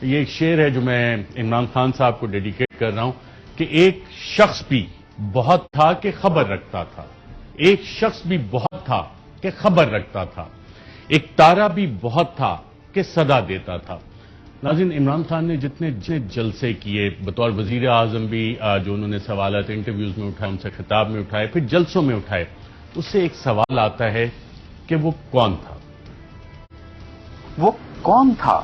یہ ایک شعر ہے جو میں عمران خان صاحب کو ڈیڈیکیٹ کر رہا ہوں کہ ایک شخص بھی بہت تھا کہ خبر رکھتا تھا، ایک شخص بھی بہت تھا کہ خبر رکھتا تھا، ایک تارا بھی بہت تھا کہ صدا دیتا تھا۔ ناظرین، عمران خان نے جتنے جلسے کیے بطور وزیر اعظم بھی، جو انہوں نے سوالات انٹرویوز میں اٹھائے، ان سے خطاب میں اٹھائے، پھر جلسوں میں اٹھائے، اس سے ایک سوال آتا ہے کہ وہ کون تھا؟ وہ کون تھا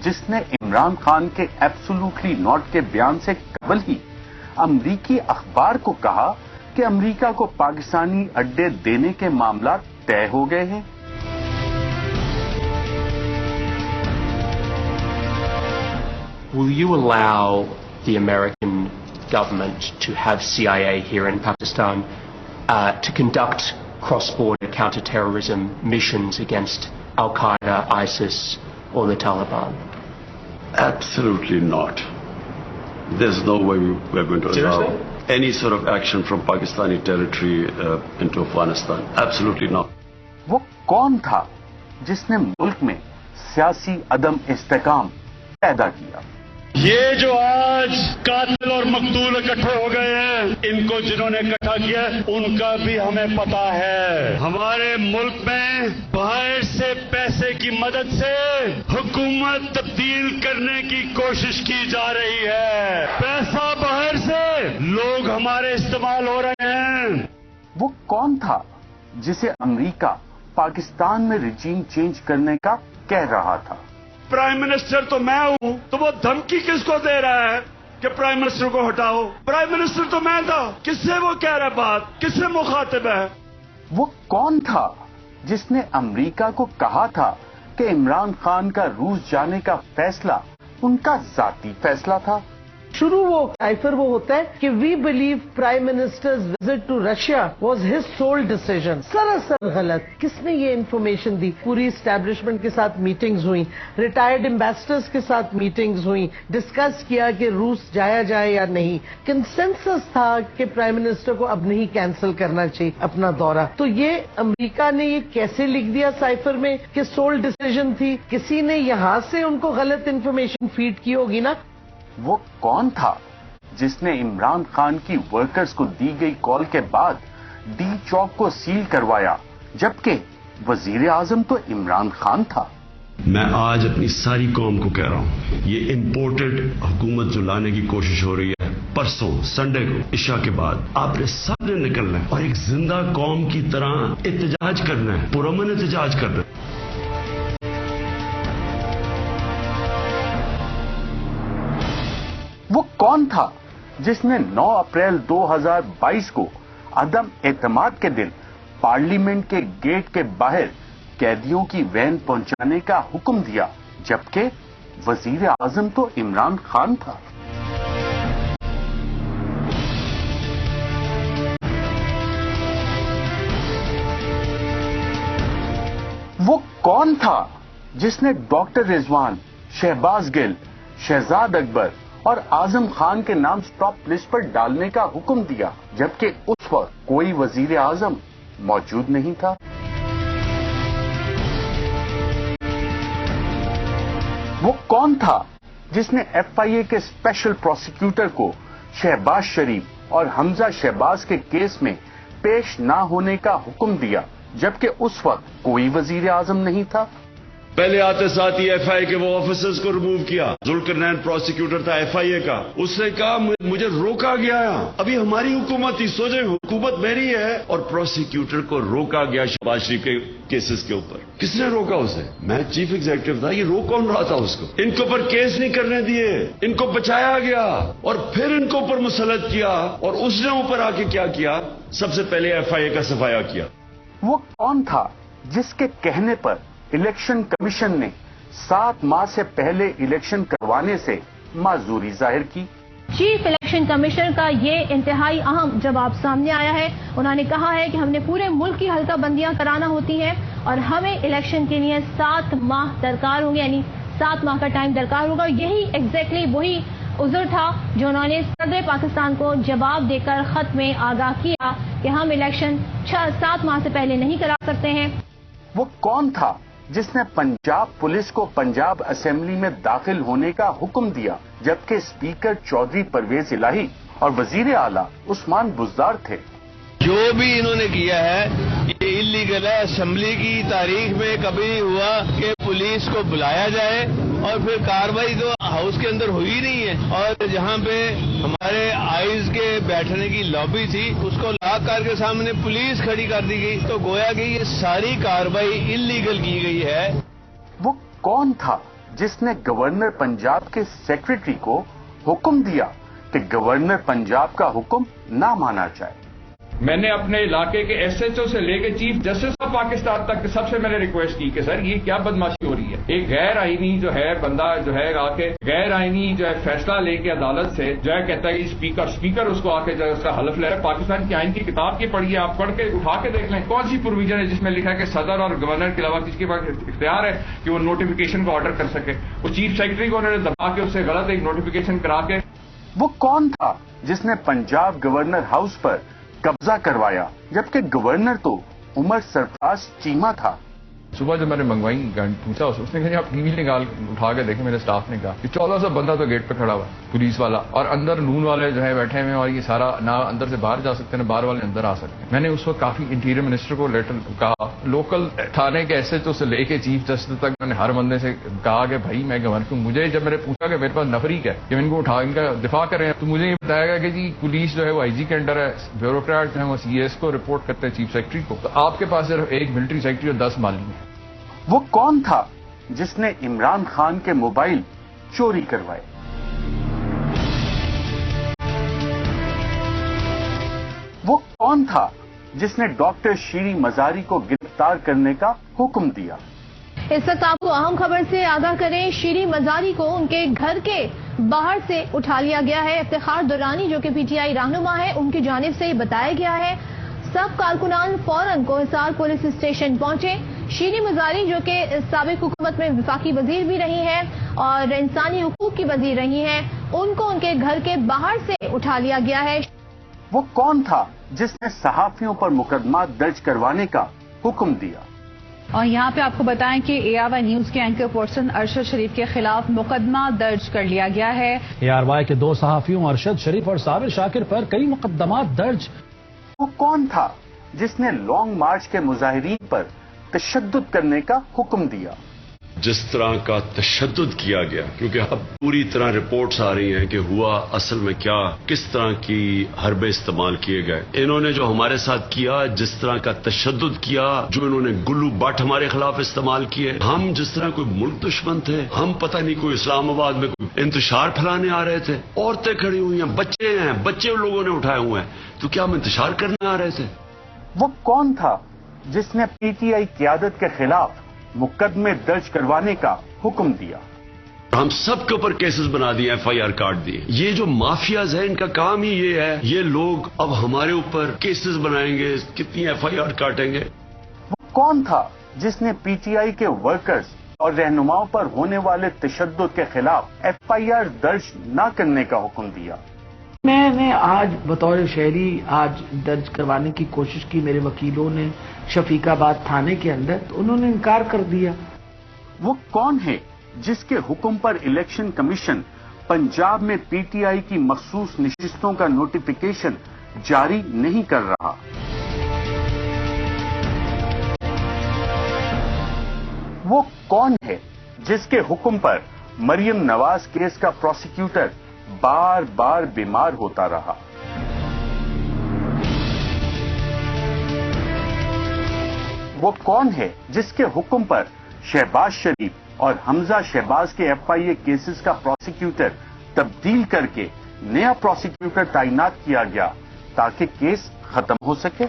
جس نے عمران خان کے ایبسولوٹلی ناٹ کے بیان سے قبل ہی امریکی اخبار کو کہا کہ امریکہ کو پاکستانی اڈے دینے کے معاملات طے ہو گئے ہیں؟ Will you allow the American government to have CIA here in Pakistan to conduct cross-border counter-terrorism missions against Al-Qaeda, ISIS, or the Taliban? Absolutely not. There's no way we're going to allow any sort of action from Pakistani territory into Afghanistan. Absolutely not. وہ کون تھا جس نے ملک میں سیاسی عدم استحکام پیدا کیا؟ یہ جو آج قاتل اور مقتول اکٹھے ہو گئے ہیں، ان کو جنہوں نے اکٹھا کیا ان کا بھی ہمیں پتا ہے۔ ہمارے ملک میں باہر سے پیسے کی مدد سے حکومت تبدیل کرنے کی کوشش کی جا رہی ہے، پیسہ باہر سے، لوگ ہمارے استعمال ہو رہے ہیں۔ وہ کون تھا جسے امریکہ پاکستان میں رجیم چینج کرنے کا کہہ رہا تھا؟ پرائم منسٹر تو میں ہوں، تو وہ دھمکی کس کو دے رہا ہے کہ پرائم منسٹر کو ہٹاؤ؟ پرائم منسٹر تو میں تھا، کس سے وہ کہہ رہا ہے بات، کس سے مخاطب ہے؟ وہ کون تھا جس نے امریکہ کو کہا تھا کہ عمران خان کا روس جانے کا فیصلہ ان کا ذاتی فیصلہ تھا؟ شروع وہ سائفر وہ ہوتا ہے کہ we believe prime minister's visit to Russia was his sole decision. سراسر غلط۔ کس نے یہ انفارمیشن دی؟ پوری اسٹیبلشمنٹ کے ساتھ میٹنگز ہوئی، ریٹائرڈ ایمبیسڈرز کے ساتھ میٹنگز ہوئی، ڈسکس کیا کہ روس جایا جائے یا نہیں۔ کنسنسس تھا کہ پرائم منسٹر کو اب نہیں کینسل کرنا چاہیے اپنا دورہ۔ تو یہ امریکہ نے یہ کیسے لکھ دیا سائفر میں کہ سول ڈیسیژن تھی؟ کسی نے یہاں سے ان کو غلط انفارمیشن فیڈ کی ہوگی نا۔ وہ کون تھا جس نے عمران خان کی ورکرز کو دی گئی کال کے بعد ڈی چوک کو سیل کروایا، جبکہ وزیر اعظم تو عمران خان تھا؟ میں آج اپنی ساری قوم کو کہہ رہا ہوں، یہ امپورٹڈ حکومت جو لانے کی کوشش ہو رہی ہے، پرسوں سنڈے کو عشاء کے بعد آپ نے سب نے نکلنا ہے اور ایک زندہ قوم کی طرح احتجاج کرنا ہے، پرامن احتجاج کرنا ہے۔ وہ کون تھا جس نے 9 اپریل 2022 کو عدم اعتماد کے دن پارلیمنٹ کے گیٹ کے باہر قیدیوں کی وین پہنچانے کا حکم دیا، جبکہ وزیر اعظم تو عمران خان تھا؟ وہ کون تھا جس نے ڈاکٹر رضوان، شہباز گل، شہزاد اکبر اور اعظم خان کے نام سٹاپ لسٹ پر ڈالنے کا حکم دیا، جبکہ اس وقت کوئی وزیر اعظم موجود نہیں تھا؟ وہ کون تھا جس نے ایف آئی اے کے اسپیشل پروسیکیوٹر کو شہباز شریف اور حمزہ شہباز کے کیس میں پیش نہ ہونے کا حکم دیا، جبکہ اس وقت کوئی وزیر اعظم نہیں تھا؟ پہلے آتے ساتھ ہی ایف آئی اے کے وہ آفیسرز کو ریموو کیا۔ ذوالقرنین پروسیکیوٹر تھا ایف آئی اے کا، اس نے کہا مجھے روکا گیا ہے، ابھی ہماری حکومت تھی، سوچیں حکومت میری ہے اور پروسیکیوٹر کو روکا گیا شہباز شریف کے کیسز کے اوپر۔ کس نے روکا اسے؟ میں چیف ایگزیکٹو تھا، یہ روک کون رہا تھا اس کو؟ ان کے اوپر کیس نہیں کرنے دیے، ان کو بچایا گیا اور پھر ان کو اوپر مسلط کیا، اور اس نے اوپر آ کے کیا کیا؟ سب سے پہلے ایف آئی اے کا صفایا کیا۔ وہ کون تھا جس کے کہنے پر الیکشن کمیشن نے 7 ماہ سے پہلے الیکشن کروانے سے معذوری ظاہر کی؟ چیف الیکشن کمیشنر کا یہ انتہائی اہم جواب سامنے آیا ہے۔ انہوں نے کہا ہے کہ ہم نے پورے ملک کی حلقہ بندیاں کرانا ہوتی ہیں اور ہمیں الیکشن کے لیے 7 ماہ درکار ہوں گے، یعنی 7 ماہ کا ٹائم درکار ہوگا۔ یہی ایگزیکٹلی وہی عذر تھا جو انہوں نے صدر پاکستان کو جواب دے کر خط میں آگاہ کیا کہ ہم الیکشن 7 ماہ سے پہلے نہیں کرا سکتے ہیں۔ وہ کون تھا جس نے پنجاب پولیس کو پنجاب اسمبلی میں داخل ہونے کا حکم دیا جبکہ اسپیکر چودھری پرویز الہی اور وزیر اعلیٰ عثمان بزدار تھے؟ جو بھی انہوں نے کیا ہے یہ انلیگل ہے. اسمبلی کی تاریخ میں کبھی نہیں ہوا کہ پولیس کو بلایا جائے اور پھر کاروائی تو ہاؤس کے اندر ہوئی نہیں ہے. اور جہاں پہ ہمارے آئیز کے بیٹھنے کی لابی تھی اس کو لاک کر کے سامنے پولیس کھڑی کر دی گئی. تو گویا کہ یہ ساری کاروائی انلیگل کی گئی ہے. وہ کون تھا جس نے گورنر پنجاب کے سیکرٹری کو حکم دیا کہ گورنر پنجاب کا حکم نہ مانا جائے؟ میں نے اپنے علاقے کے ایس ایچ او سے لے کے چیف جسٹس آف پاکستان تک سب سے میں نے ریکویسٹ کی کہ سر یہ کیا بدماشی ہو رہی ہے. ایک غیر آئینی جو ہے بندہ جو ہے آ کے غیر آئینی جو ہے فیصلہ لے کے عدالت سے جو ہے کہتا ہے اسپیکر اس کو آ کے جو ہے اس کا حلف لے رہا ہے. پاکستان کی آئین کی کتاب کی پڑھیے آپ, پڑھ کے اٹھا کے دیکھ لیں کون سی پروویژن ہے جس میں لکھا ہے کہ صدر اور گورنر کے علاوہ کسی کے پاس اختیار ہے کہ وہ نوٹیفیکیشن کو آرڈر کر سکے. وہ چیف سیکرٹری کو انہوں نے دبا کے اس سے غلط ایک نوٹیفیکیشن کرا کے. وہ کون تھا جس نے پنجاب گورنر ہاؤس پر قبضہ کروایا جبکہ گورنر تو عمر سرفراز چیمہ تھا؟ صبح جب میں نے منگوائی پوچھا اس نے کہا آپ ٹی وی نکال اٹھا کے دیکھیں. میرے اسٹاف نے کہا کہ 1400 بندہ تو گیٹ پہ کھڑا ہوا پولیس والا اور اندر نون والے جو ہے بیٹھے ہوئے اور یہ سارا نہ اندر سے باہر جا سکتے ہیں باہر والے اندر آ سکتے ہیں. میں نے اس وقت کافی انٹیریئر منسٹر کو لیٹر کہا, لوکل تھانے کے ایس ایچ او سے لے کے چیف جسٹس تک میں نے ہر بندے سے کہا کہ بھائی میں گورنر کو مجھے جب میں نے پوچھا کہ میرے پاس نفری ہے کہ ان کو اٹھا ان کا دفاع کریں تو مجھے یہ بتایا گیا کہ جی پولیس جو ہے وہ آئی جی کے انڈر ہے, بیوروکریٹ جو ہے وہ سی ایس کو رپورٹ کرتے ہیں چیف سیکرٹری کو. تو آپ کے پاس صرف ایک ملٹری سیکرٹری اور 10 مالی ہیں. وہ کون تھا جس نے عمران خان کے موبائل چوری کروائے؟ وہ کون تھا جس نے ڈاکٹر شیری مزاری کو گرفتار کرنے کا حکم دیا؟ اس وقت آپ کو اہم خبر سے آگاہ کریں. شیری مزاری کو ان کے گھر کے باہر سے اٹھا لیا گیا ہے. افتخار درانی جو کہ پی ٹی آئی رہنما ہے ان کی جانب سے یہ بتایا گیا ہے. سب کارکنان فوراً کوہسار پولیس اسٹیشن پہنچے. شیری مزاری جو کہ سابق حکومت میں وفاقی وزیر بھی رہی ہیں اور انسانی حقوق کی وزیر رہی ہیں, ان کو ان کے گھر کے باہر سے اٹھا لیا گیا ہے. وہ کون تھا جس نے صحافیوں پر مقدمات درج کروانے کا حکم دیا؟ اور یہاں پہ آپ کو بتائیں کہ اے آر وائی نیوز کے اینکر پرسن ارشد شریف کے خلاف مقدمہ درج کر لیا گیا ہے. اے آر وائی کے 2 صحافیوں ارشد شریف اور صابر شاکر پر کئی مقدمات درج. وہ کون تھا جس نے لانگ مارچ کے مظاہرین پر تشدد کرنے کا حکم دیا؟ جس طرح کا تشدد کیا گیا, کیونکہ اب پوری طرح رپورٹس آ رہی ہیں کہ ہوا اصل میں کیا, کس طرح کی حربے استعمال کیے گئے. انہوں نے جو ہمارے ساتھ کیا, جس طرح کا تشدد کیا, جو انہوں نے گلو بٹ ہمارے خلاف استعمال کیے, ہم جس طرح کوئی ملک دشمن تھے, ہم پتہ نہیں کوئی اسلام آباد میں کوئی انتشار پھیلانے آ رہے تھے. عورتیں کھڑی ہوئی ہیں, بچے ہیں, بچے لوگوں نے اٹھائے ہوئے ہیں, تو کیا ہم انتشار کرنے آ رہے تھے؟ وہ کون تھا جس نے پی ٹی آئی قیادت کے خلاف مقدمے درج کروانے کا حکم دیا؟ ہم سب کے اوپر کیسز بنا دیے, ایف آئی آر کاٹ دیے. یہ جو مافیاز ہیں ان کا کام ہی یہ ہے, یہ لوگ اب ہمارے اوپر کیسز بنائیں گے, کتنی ایف آئی آر کاٹیں گے. وہ کون تھا جس نے پی ٹی آئی کے ورکرز اور رہنماؤں پر ہونے والے تشدد کے خلاف ایف آئی آر درج نہ کرنے کا حکم دیا؟ میں نے آج بطور شہری آج درج کروانے کی کوشش کی, میرے وکیلوں نے شفیق آباد تھانے کے اندر, تو انہوں نے انکار کر دیا. وہ کون ہے جس کے حکم پر الیکشن کمیشن پنجاب میں پی ٹی آئی کی مخصوص نشستوں کا نوٹیفیکیشن جاری نہیں کر رہا؟ وہ کون ہے جس کے حکم پر مریم نواز کیس کا پروسیکیوٹر بار بار بیمار ہوتا رہا؟ وہ کون ہے جس کے حکم پر شہباز شریف اور حمزہ شہباز کے ایف آئی اے کیسز کا پروسیکیوٹر تبدیل کر کے نیا پروسیکیوٹر تعینات کیا گیا تاکہ کیس ختم ہو سکے؟